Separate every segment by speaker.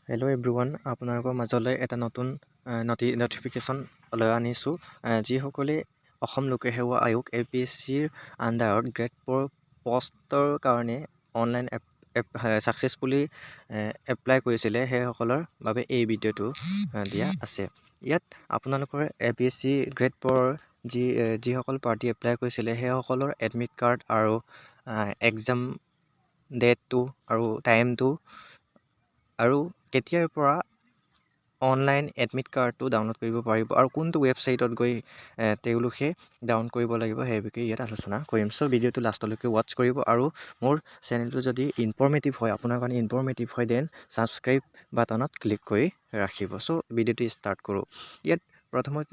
Speaker 1: Hello' everyone, আপোনালোকৰ মাজলৈ এটা নতুন নটিফিকেশ্যন লৈ আনিছোঁ। যিসকলে অসম লোকসেৱা আয়োগ APSCৰ আণ্ডাৰত গ্ৰেড 4 পষ্টৰ কাৰণে অনলাইন ছাকচেছফুলি এপ্লাই কৰিছিলে, সেইসকলৰ বাবে এই ভিডিঅ'টো দিয়া আছে। ইয়াত আপোনালোকৰ APSC গ্ৰেড 4 যিসকল প্ৰাৰ্থী এপ্লাই কৰিছিলে সেইসকলৰ এডমিট কাৰ্ড আৰু এক্সাম ডেটটো আৰু টাইমটো আৰু কেতিয়াৰ পৰা অনলাইন এডমিট কাৰ্ডটো ডাউনলোড কৰিব পাৰিব আৰু কোনটো ৱেবছাইটত গৈ তেওঁলোকে ডাউন কৰিব লাগিব সেই বিষয়ে ইয়াত আলোচনা কৰিম। চ' ভিডিঅ'টো লাষ্টলৈকে ৱাটচ কৰিব আৰু মোৰ চেনেলটো যদি ইনফৰ্মেটিভ হয়, আপোনাৰ কাৰণে ইনফৰ্মেটিভ হয়, দেন ছাবস্ক্ৰাইব বাটনত ক্লিক কৰি ৰাখিব। চ' ভিডিঅ'টো ষ্টাৰ্ট কৰোঁ। ইয়াত প্ৰথমত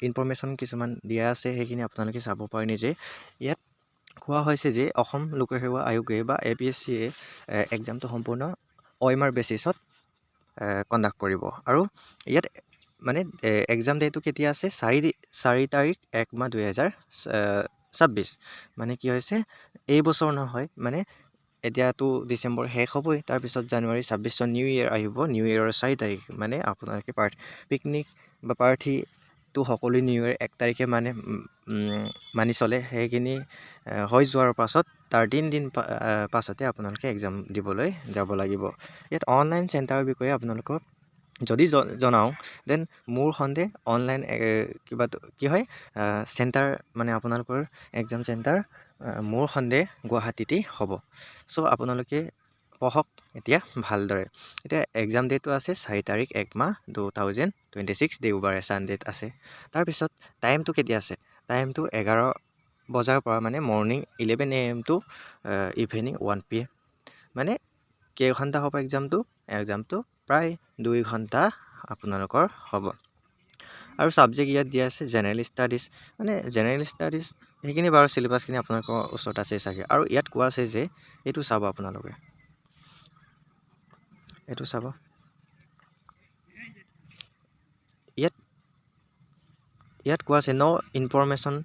Speaker 1: ইনফৰ্মেশ্যন কিছুমান দিয়া আছে, সেইখিনি আপোনালোকে চাব পাৰে নিজে। ইয়াত কোৱা হৈছে যে অসম লোকসেৱা আয়োগে বা APSCয়ে এক্সামটো সম্পূৰ্ণ OMR বেচিছত কণ্ডাক্ট কৰিব। আৰু ইয়াত মানে এক্সাম ডেটটো কেতিয়া আছে? 4 তাৰিখ 1 মাহ 2026। মানে কি হৈছে, এই বছৰ নহয়, মানে এতিয়াতো ডিচেম্বৰ শেষ হ'বই, তাৰপিছত জানুৱাৰী 26 নিউ ইয়েৰ আহিব। নিউ ইয়েৰৰ 4 তাৰিখ মানে আপোনালোকে পিকনিক বা পাৰ্টিটো সকলো নিউ ইয়েৰ 1 তাৰিখে মানি চলে। সেইখিনি হৈ যোৱাৰ পাছত তাৰ 3 দিন পাছতে আপোনালোকে এক্সাম দিবলৈ যাব লাগিব। ইয়াত অনলাইন চেণ্টাৰৰ বিষয়ে আপোনালোকক যদি জনাওঁ, দেন মোৰ সন্দেহ অনলাইন কি হয় চেণ্টাৰ, মানে আপোনালোকৰ এক্সাম চেণ্টাৰ মোৰ সন্দেহ গুৱাহাটীতেই হ'ব। চ' আপোনালোকে পঢ়ক এতিয়া ভালদৰে। এতিয়া এক্সাম ডেটটো আছে 4 তাৰিখ 1 মাহ 2026, দেওবাৰে ছানডেত আছে। তাৰপিছত টাইমটো কেতিয়া আছে? টাইমটো 11 বজাৰ পৰা, মানে morning 11 AM to evening 1 PM। মানে কেইঘণ্টা হ'ব এক্সামটো প্ৰায় 2 ঘণ্টা আপোনালোকৰ হ'ব। আৰু ছাবজেক্ট ইয়াত দিয়া আছে জেনেৰেল ষ্টাডিজ। মানে জেনেৰেল ষ্টাডিজ সেইখিনি বাৰু চিলেবাছখিনি আপোনালোকৰ ওচৰত আছে চাগে। আৰু ইয়াত কোৱা আছে যে এইটো চাব, আপোনালোকে এইটো চাব। ইয়াত কোৱা আছে no information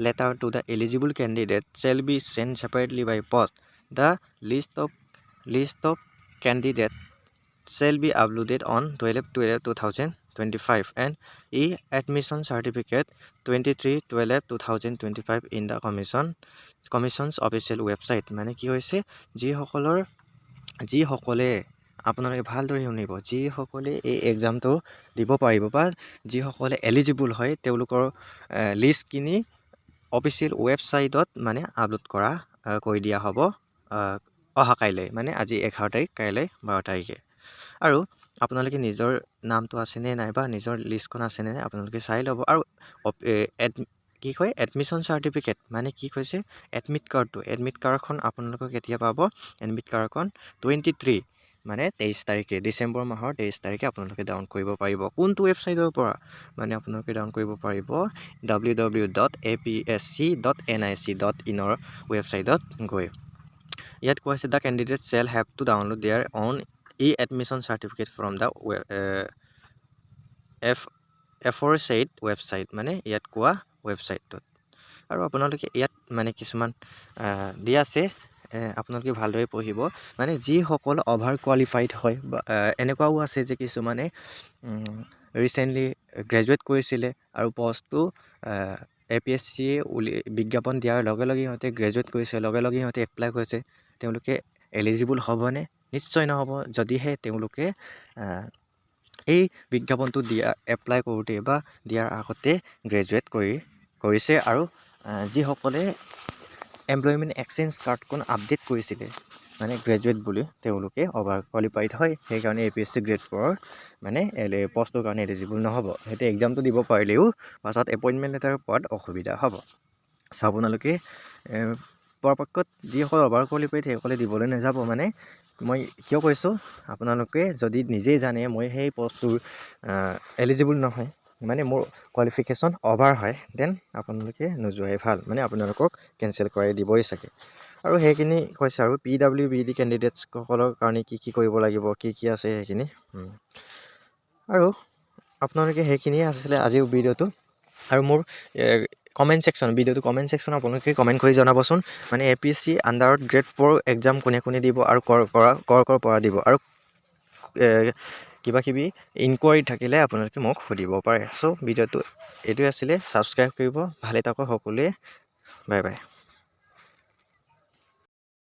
Speaker 1: letter to the eligible candidate shall be sent separately by post. The list of candidates shall be uploaded on 12/12/2025 and admission certificate 23/12/2025 in the commission's official website. মানে কি হৈছে, যিসকলে আপোনালোকে ভালদৰে শুনিব, যিসকলে এই এক্সামটো দিব পাৰিব বা যিসকলে এলিজিবল হয়, তেওঁলোকৰ লিষ্টখিনি অফিচিয়েল ৱেবছাইটত মানে আপলোড কৰি দিয়া হ'ব অহা কাইলৈ, মানে আজি 11 তাৰিখ, কাইলৈ 12 তাৰিখে। আৰু আপোনালোকে নিজৰ নামটো আছেনে নাই বা নিজৰ লিষ্টখন আছেনে নাই আপোনালোকে চাই ল'ব। আৰু এডমিশ্যন চাৰ্টিফিকেট মানে কি কৈছে, এডমিট কাৰ্ডখন আপোনালোকে কেতিয়া পাব? এডমিট কাৰ্ডখন 23 মানে 23 তাৰিখে, ডিচেম্বৰ মাহৰ 23 তাৰিখে আপোনালোকে ডাউন কৰিব পাৰিব। কোনটো ৱেবছাইটৰ পৰা? মানে আপোনালোকে ডাউন কৰিব পাৰিব www.apsc.nic.in ৱেবছাইটত গৈ। ইয়াত কোৱা হৈছে the candidate shall have to download their on admission certificate from the aforesaid website, মানে ইয়াত কোৱা ৱেবছাইটটোত। আৰু আপোনালোকে ইয়াত মানে কিছুমান দিয়া আছে, আপোনালোকে ভালদৰে পঢ়িব। মানে যিসকল অভাৰ কোৱালিফাইড হয় বা এনেকুৱাও আছে যে কিছুমানে ৰিচেণ্টলি গ্ৰেজুৱেট কৰিছিলে আৰু পষ্টটো APSCয়ে বিজ্ঞাপন দিয়াৰ লগে লগে সিহঁতে গ্ৰেজুৱেট কৰিছে, লগে লগে সিহঁতে এপ্লাই কৰিছে। তেওঁলোকে এলিজিবল হ'বনে? নিশ্চয় নহ'ব, যদিহে তেওঁলোকে এই বিজ্ঞাপনটো এপ্লাই কৰোঁতে বা দিয়াৰ আগতে গ্ৰেজুৱেট কৰিছে। আৰু যিসকলে এমপ্লয়মেণ্ট এক্সচেঞ্জ কাৰ্ডখন আপডেট কৰিছিলে, মানে গ্ৰেজুৱেট বুলি, তেওঁলোকে অভাৰ কোৱালিফাইড হয়। সেইকাৰণে APSC গ্ৰেড 4 মানে পষ্টৰ কাৰণে এলিজিবল নহ'ব। সিহঁতে এক্সামটো দিব পাৰিলেও পাছত এপইণ্টমেণ্ট লেটাৰ পোৱাত অসুবিধা হ'ব। চ' আপোনালোকে পৰাপক্ষত যিসকল অভাৰ কোৱালিফাইড সেইসকলে দিবলৈ নাযাব। মানে মই কিয় কৈছোঁ, আপোনালোকে যদি নিজেই জানে মই সেই পষ্টটোৰ এলিজিবল নহয়, মানে মোৰ কোৱালিফিকেশ্যন অভাৰ হয়, দেন আপোনালোকে নোযোৱাই ভাল। মানে আপোনালোকক কেঞ্চেল কৰাই দিবই চাগে। আৰু সেইখিনি কৈছে। আৰু PWBD কেণ্ডিডেটসকলৰ কাৰণে কি কৰিব লাগিব, কি আছে সেইখিনি। আৰু আপোনালোকে সেইখিনিয়ে আছিলে আজিৰ ভিডিঅ'টো। আৰু মোৰ কমেণ্ট ছেকশ্যন আপোনালোকে কমেণ্ট কৰি জনাবচোন, মানে APSC আণ্ডাৰত গ্ৰেড 4 এক্সাম কোনে দিব আৰু কৰ পৰা দিব, আৰু কিবা কিবি ইনকুৱাৰী থাকিলে আপোনালোকে মোক সুধিব পাৰে। চ' ভিডিঅ'টো এইটোৱে আছিলে। ছাবস্ক্ৰাইব কৰিব, ভালে থাকক সকলোৱে। Bye bye.